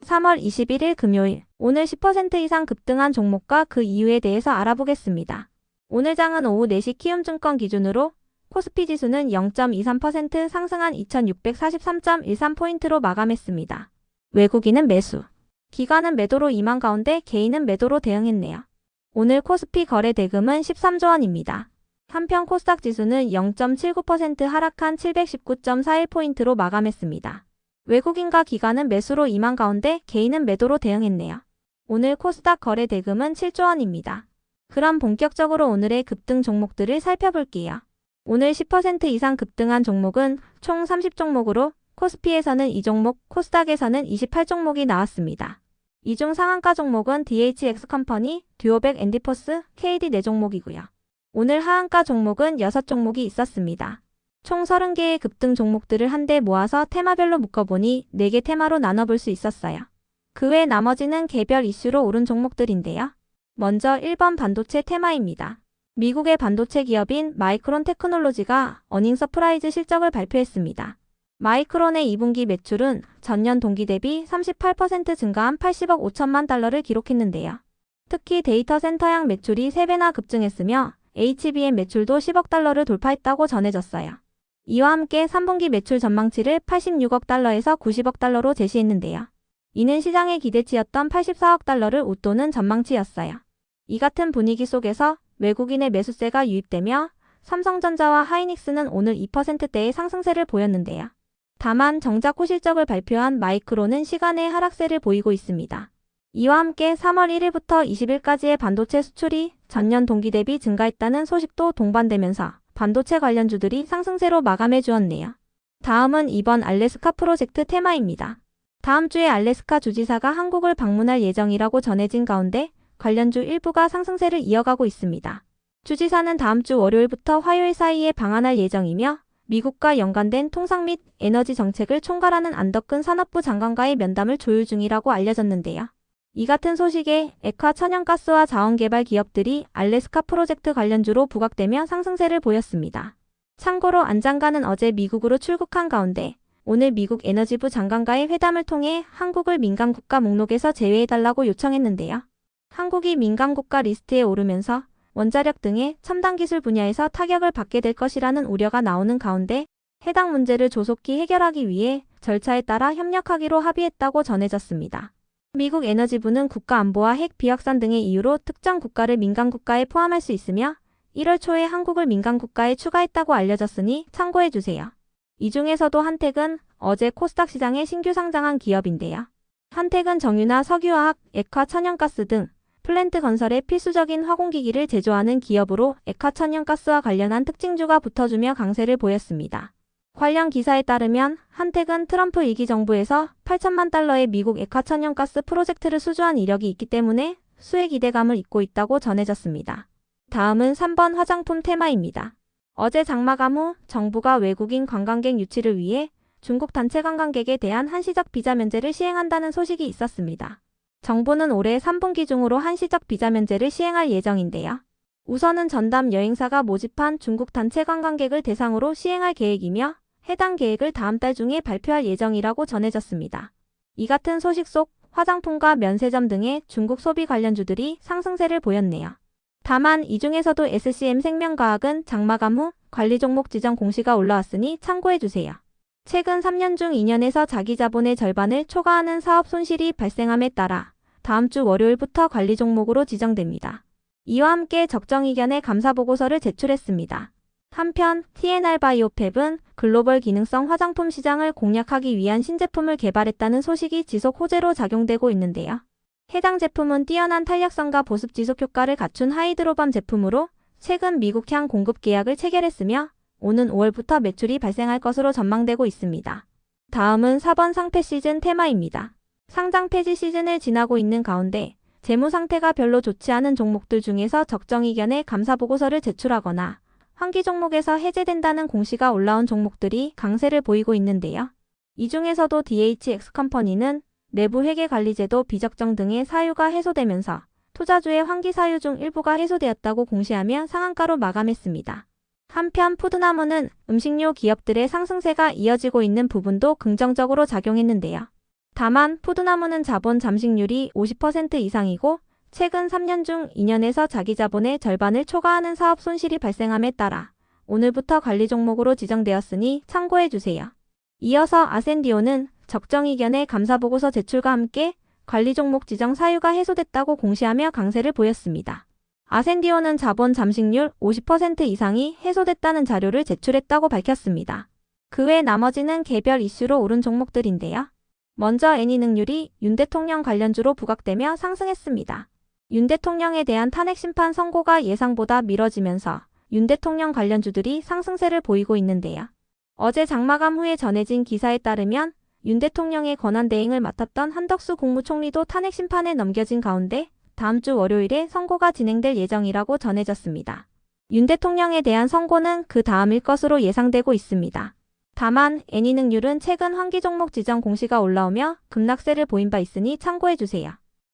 3월 21일 금요일, 오늘 10% 이상 급등한 종목과 그 이유에 대해서 알아보겠습니다. 오늘 장은 오후 4시 키움증권 기준으로 코스피 지수는 0.23% 상승한 2643.13포인트로 마감했습니다. 외국인은 매수, 기관은 매도로 임한 가운데 개인은 매도로 대응했네요. 오늘 코스피 거래 대금은 13조 원입니다. 한편 코스닥 지수는 0.79% 하락한 719.41포인트로 마감했습니다. 외국인과 기관은 매수로 임한 가운데 개인은 매도로 대응했네요. 오늘 코스닥 거래 대금은 7조 원입니다. 그럼 본격적으로 오늘의 급등 종목들을 살펴볼게요. 오늘 10% 이상 급등한 종목은 총 30종목으로 코스피에서는 2종목, 코스닥에서는 28종목이 나왔습니다. 이 중 상한가 종목은 DHX컴퍼니, 듀오백 앤디포스, KD 4종목이고요. 오늘 하한가 종목은 6종목이 있었습니다. 총 30개의 급등 종목들을 한데 모아서 테마별로 묶어보니 4개 테마로 나눠볼 수 있었어요. 그 외 나머지는 개별 이슈로 오른 종목들인데요. 먼저 1번 반도체 테마입니다. 미국의 반도체 기업인 마이크론 테크놀로지가 어닝 서프라이즈 실적을 발표했습니다. 마이크론의 2분기 매출은 전년 동기 대비 38% 증가한 80억 5천만 달러를 기록했는데요. 특히 데이터 센터향 매출이 3배나 급증했으며 HBM 매출도 10억 달러를 돌파했다고 전해졌어요. 이와 함께 3분기 매출 전망치를 86억 달러에서 90억 달러로 제시했는데요. 이는 시장의 기대치였던 84억 달러를 웃도는 전망치였어요. 이 같은 분위기 속에서 외국인의 매수세가 유입되며 삼성전자와 하이닉스는 오늘 2%대의 상승세를 보였는데요. 다만 정작 호실적을 발표한 마이크론은 시간의 하락세를 보이고 있습니다. 이와 함께 3월 1일부터 20일까지의 반도체 수출이 전년 동기 대비 증가했다는 소식도 동반되면서 반도체 관련주들이 상승세로 마감해 주었네요. 다음은 이번 알래스카 프로젝트 테마입니다. 다음 주에 알래스카 주지사가 한국을 방문할 예정이라고 전해진 가운데 관련주 일부가 상승세를 이어가고 있습니다. 주지사는 다음 주 월요일부터 화요일 사이에 방한할 예정이며 미국과 연관된 통상 및 에너지 정책을 총괄하는 안덕근 산업부 장관과의 면담을 조율 중이라고 알려졌는데요. 이 같은 소식에 액화 천연가스와 자원개발 기업들이 알래스카 프로젝트 관련주로 부각되며 상승세를 보였습니다. 참고로 안 장관은 어제 미국으로 출국한 가운데 오늘 미국 에너지부 장관과의 회담을 통해 한국을 민간국가 목록에서 제외해달라고 요청했는데요. 한국이 민간국가 리스트에 오르면서 원자력 등의 첨단 기술 분야에서 타격을 받게 될 것이라는 우려가 나오는 가운데 해당 문제를 조속히 해결하기 위해 절차에 따라 협력하기로 합의했다고 전해졌습니다. 미국 에너지부는 국가안보와 핵 비확산 등의 이유로 특정 국가를 민간국가에 포함할 수 있으며 1월 초에 한국을 민간국가에 추가했다고 알려졌으니 참고해주세요. 이 중에서도 한택은 어제 코스닥 시장에 신규 상장한 기업인데요. 한택은 정유나 석유화학, 액화 천연가스 등 플랜트 건설에 필수적인 화공기기를 제조하는 기업으로 액화 천연가스와 관련한 특징주가 붙어주며 강세를 보였습니다. 관련 기사에 따르면 한택은 트럼프 2기 정부에서 8천만 달러의 미국 액화 천연가스 프로젝트를 수주한 이력이 있기 때문에 수혜 기대감을 잊고 있다고 전해졌습니다. 다음은 3번 화장품 테마입니다. 어제 장마감 후 정부가 외국인 관광객 유치를 위해 중국 단체 관광객에 대한 한시적 비자 면제를 시행한다는 소식이 있었습니다. 정부는 올해 3분기 중으로 한시적 비자 면제를 시행할 예정인데요. 우선은 전담 여행사가 모집한 중국 단체 관광객을 대상으로 시행할 계획이며 해당 계획을 다음 달 중에 발표할 예정이라고 전해졌습니다. 이 같은 소식 속 화장품과 면세점 등의 중국 소비 관련주들이 상승세를 보였네요. 다만 이 중에서도 SCM생명과학은 장마감 후 관리 종목 지정 공시가 올라왔으니 참고해주세요. 최근 3년 중 2년에서 자기 자본의 절반을 초과하는 사업 손실이 발생함에 따라 다음 주 월요일부터 관리 종목으로 지정됩니다. 이와 함께 적정 의견의 감사 보고서를 제출했습니다. 한편 TNR바이오팹은 글로벌 기능성 화장품 시장을 공략하기 위한 신제품을 개발했다는 소식이 지속 호재로 작용되고 있는데요. 해당 제품은 뛰어난 탄력성과 보습 지속 효과를 갖춘 하이드로밤 제품으로 최근 미국향 공급 계약을 체결했으며 오는 5월부터 매출이 발생할 것으로 전망되고 있습니다. 다음은 4번 상폐 시즌 테마입니다. 상장 폐지 시즌을 지나고 있는 가운데 재무 상태가 별로 좋지 않은 종목들 중에서 적정 의견의 감사 보고서를 제출하거나 환기 종목에서 해제된다는 공시가 올라온 종목들이 강세를 보이고 있는데요. 이 중에서도 DHX컴퍼니는 내부 회계관리제도 비적정 등의 사유가 해소되면서 투자주의 환기 사유 중 일부가 해소되었다고 공시하며 상한가로 마감했습니다. 한편 푸드나무는 음식료 기업들의 상승세가 이어지고 있는 부분도 긍정적으로 작용했는데요. 다만 푸드나무는 자본 잠식률이 50% 이상이고 최근 3년 중 2년에서 자기 자본의 절반을 초과하는 사업 손실이 발생함에 따라 오늘부터 관리 종목으로 지정되었으니 참고해주세요. 이어서 아센디오는 적정 이견의 감사보고서 제출과 함께 관리 종목 지정 사유가 해소됐다고 공시하며 강세를 보였습니다. 아센디오는 자본 잠식률 50% 이상이 해소됐다는 자료를 제출했다고 밝혔습니다. 그 외 나머지는 개별 이슈로 오른 종목들인데요. 먼저 애니능률이 윤 대통령 관련주로 부각되며 상승했습니다. 윤 대통령에 대한 탄핵 심판 선고가 예상보다 미뤄지면서 윤 대통령 관련주들이 상승세를 보이고 있는데요. 어제 장마감 후에 전해진 기사에 따르면 윤 대통령의 권한대행을 맡았던 한덕수 국무총리도 탄핵 심판에 넘겨진 가운데 다음 주 월요일에 선고가 진행될 예정이라고 전해졌습니다. 윤 대통령에 대한 선고는 그 다음일 것으로 예상되고 있습니다. 다만 애니능률은 최근 환기 종목 지정 공시가 올라오며 급락세를 보인 바 있으니 참고해주세요.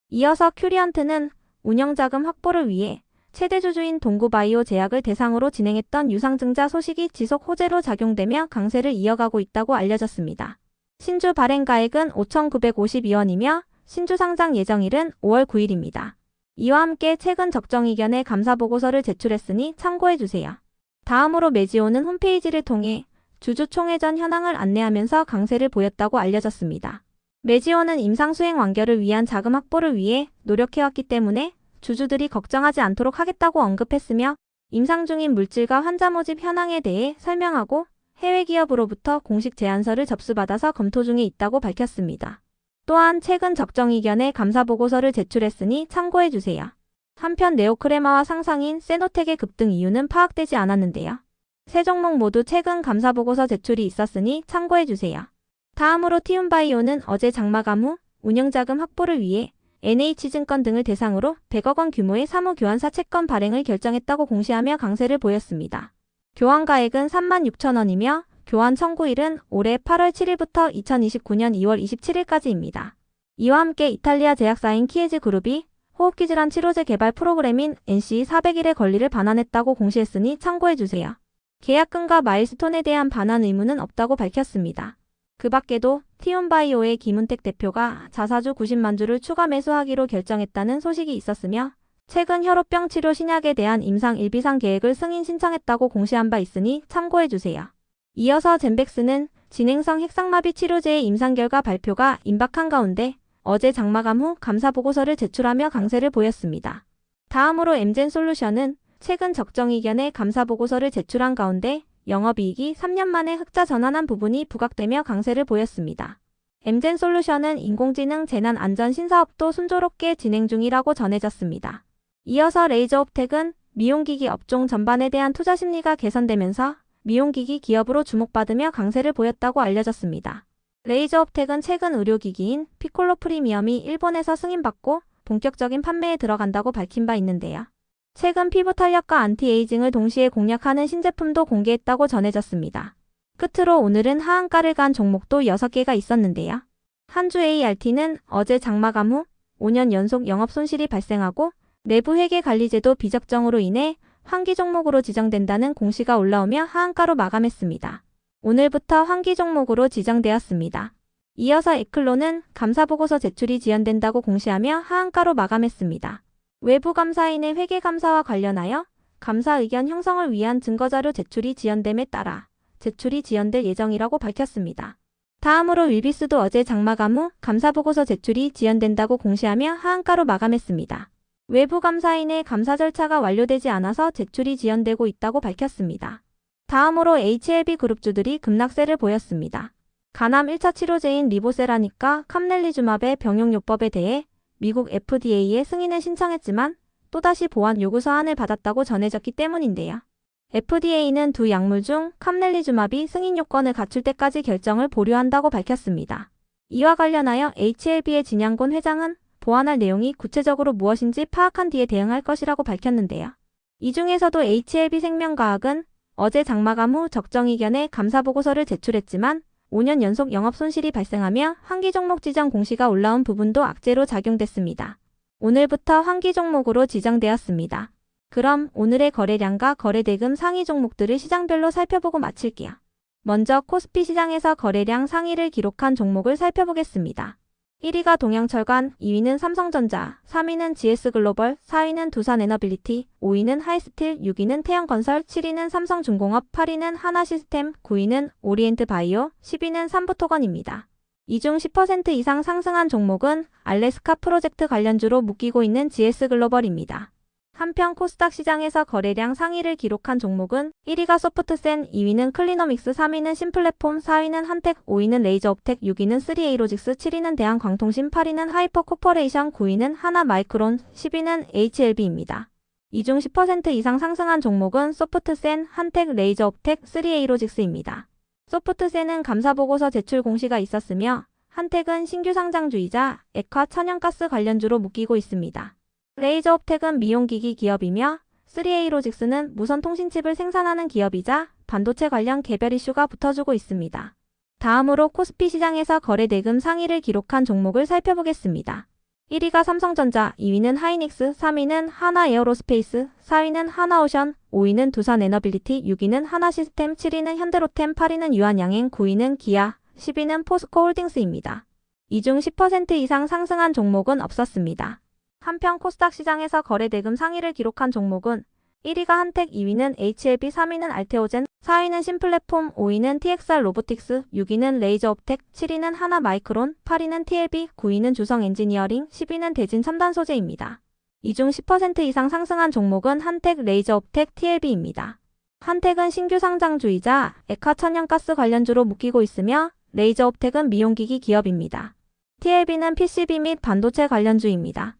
이어서 큐리언트는 운영자금 확보를 위해 최대 주주인 동구바이오 제약을 대상으로 진행했던 유상증자 소식이 지속 호재로 작용되며 강세를 이어가고 있다고 알려졌습니다. 신주 발행 가액은 5,952원이며 신주 상장 예정일은 5월 9일입니다. 이와 함께 최근 적정 이견의 감사보고서를 제출했으니 참고해주세요. 다음으로 메지오는 홈페이지를 통해 주주총회 전 현황을 안내하면서 강세를 보였다고 알려졌습니다. 메지오는 임상수행 완결을 위한 자금 확보를 위해 노력해왔기 때문에 주주들이 걱정하지 않도록 하겠다고 언급했으며 임상 중인 물질과 환자 모집 현황에 대해 설명하고 해외 기업으로부터 공식 제안서를 접수받아서 검토 중에 있다고 밝혔습니다. 또한 최근 적정 이견의 감사보고서를 제출했으니 참고해주세요. 한편 네오크레마와 상상인 세노텍의 급등 이유는 파악되지 않았는데요. 세 종목 모두 최근 감사보고서 제출이 있었으니 참고해주세요. 다음으로 티움바이오는 어제 장마감 후 운영자금 확보를 위해 NH증권 등을 대상으로 100억 원 규모의 사무교환사 채권 발행을 결정했다고 공시하며 강세를 보였습니다. 교환 가액은 36,000원이며 교환 청구일은 올해 8월 7일부터 2029년 2월 27일까지입니다. 이와 함께 이탈리아 제약사인 키에즈 그룹이 호흡기 질환 치료제 개발 프로그램인 NCE 400일의 권리를 반환했다고 공시했으니 참고해주세요. 계약금과 마일스톤에 대한 반환 의무는 없다고 밝혔습니다. 그 밖에도 티움바이오의 김은택 대표가 자사주 90만 주를 추가 매수하기로 결정했다는 소식이 있었으며 최근 혈우병 치료 신약에 대한 임상 1비상 계획을 승인 신청했다고 공시한 바 있으니 참고해주세요. 이어서 젠백스는 진행성 핵상마비 치료제의 임상 결과 발표가 임박한 가운데 어제 장마감 후 감사보고서를 제출하며 강세를 보였습니다. 다음으로 엠젠솔루션은 최근 적정 이견의 감사보고서를 제출한 가운데 영업이익이 3년 만에 흑자 전환한 부분이 부각되며 강세를 보였습니다. 엠젠솔루션은 인공지능 재난안전 신사업도 순조롭게 진행 중이라고 전해졌습니다. 이어서 레이저옵텍은 미용기기 업종 전반에 대한 투자 심리가 개선되면서 미용기기 기업으로 주목받으며 강세를 보였다고 알려졌습니다. 레이저옵텍은 최근 의료기기인 피콜로 프리미엄이 일본에서 승인받고 본격적인 판매에 들어간다고 밝힌 바 있는데요. 최근 피부 탄력과 안티에이징을 동시에 공략하는 신제품도 공개했다고 전해졌습니다. 끝으로 오늘은 하한가를 간 종목도 6개가 있었는데요. 한주 ART는 어제 장마감 후 5년 연속 영업 손실이 발생하고 내부 회계관리제도 비적정으로 인해 환기 종목으로 지정된다는 공시가 올라오며 하한가로 마감했습니다. 오늘부터 환기 종목으로 지정되었습니다. 이어서 에클로는 감사보고서 제출이 지연된다고 공시하며 하한가로 마감했습니다. 외부 감사인의 회계 감사와 관련하여 감사 의견 형성을 위한 증거자료 제출이 지연됨에 따라 제출이 지연될 예정이라고 밝혔습니다. 다음으로 윌비스도 어제 장마감 후 감사보고서 제출이 지연된다고 공시하며 하한가로 마감했습니다. 외부 감사인의 감사 절차가 완료되지 않아서 제출이 지연되고 있다고 밝혔습니다. 다음으로 HLB 그룹주들이 급락세를 보였습니다. 간암 1차 치료제인 리보세라닉과 캄렐리주맙의 병용요법에 대해 미국 FDA에 승인을 신청했지만 또다시 보완 요구 서한을 받았다고 전해졌기 때문인데요. FDA는 두 약물 중 캄렐리주맙이 승인 요건을 갖출 때까지 결정을 보류한다고 밝혔습니다. 이와 관련하여 HLB의 진양곤 회장은 보완할 내용이 구체적으로 무엇인지 파악한 뒤에 대응할 것이라고 밝혔는데요. 이 중에서도 HLB생명과학은 어제 장마감 후 적정 이견의 감사보고서를 제출했지만 5년 연속 영업 손실이 발생하며 환기 종목 지정 공시가 올라온 부분도 악재로 작용됐습니다. 오늘부터 환기 종목으로 지정되었습니다. 그럼 오늘의 거래량과 거래대금 상위 종목들을 시장별로 살펴보고 마칠게요. 먼저 코스피 시장에서 거래량 상위를 기록한 종목을 살펴보겠습니다. 1위가 동양철관, 2위는 삼성전자, 3위는 GS글로벌, 4위는 두산에너빌리티, 5위는 하이스틸, 6위는 태영건설, 7위는 삼성중공업, 8위는 하나시스템, 9위는 오리엔트바이오, 10위는 삼부토건입니다. 이 중 10% 이상 상승한 종목은 알래스카 프로젝트 관련주로 묶이고 있는 GS글로벌입니다. 한편 코스닥 시장에서 거래량 상위를 기록한 종목은 1위가 소프트센, 2위는 클리노믹스, 3위는 신플랫폼, 4위는 한텍, 5위는 레이저옵텍, 6위는 3에이로직스, 7위는 대한광통신, 8위는 하이퍼코퍼레이션, 9위는 하나마이크론, 10위는 HLB입니다. 이 중 10% 이상 상승한 종목은 소프트센, 한텍, 레이저옵텍, 3에이로직스입니다. 소프트센은 감사보고서 제출 공시가 있었으며 한텍은 신규 상장주이자 액화 천연가스 관련주로 묶이고 있습니다. 레이저옵텍은 미용기기 기업이며 3에이로직스는 무선통신칩을 생산하는 기업이자 반도체 관련 개별 이슈가 붙어주고 있습니다. 다음으로 코스피 시장에서 거래대금 상위를 기록한 종목을 살펴보겠습니다. 1위가 삼성전자, 2위는 하이닉스, 3위는 하나에어로스페이스, 4위는 하나오션, 5위는 두산에너빌리티, 6위는 하나시스템, 7위는 현대로템, 8위는 유한양행, 9위는 기아, 10위는 포스코홀딩스입니다. 이 중 10% 이상 상승한 종목은 없었습니다. 한편 코스닥 시장에서 거래대금 상위를 기록한 종목은 1위가 한텍, 2위는 HLB, 3위는 알테오젠, 4위는 신플랫폼, 5위는 TXR 로보틱스, 6위는 레이저옵텍, 7위는 하나마이크론, 8위는 TLB, 9위는 주성엔지니어링, 10위는 대진첨단소재입니다. 이 중 10% 이상 상승한 종목은 한텍, 레이저옵텍, TLB입니다. 한텍은 신규 상장주이자 액화천연가스 관련주로 묶이고 있으며 레이저옵텍은 미용기기 기업입니다. TLB는 PCB 및 반도체 관련주입니다.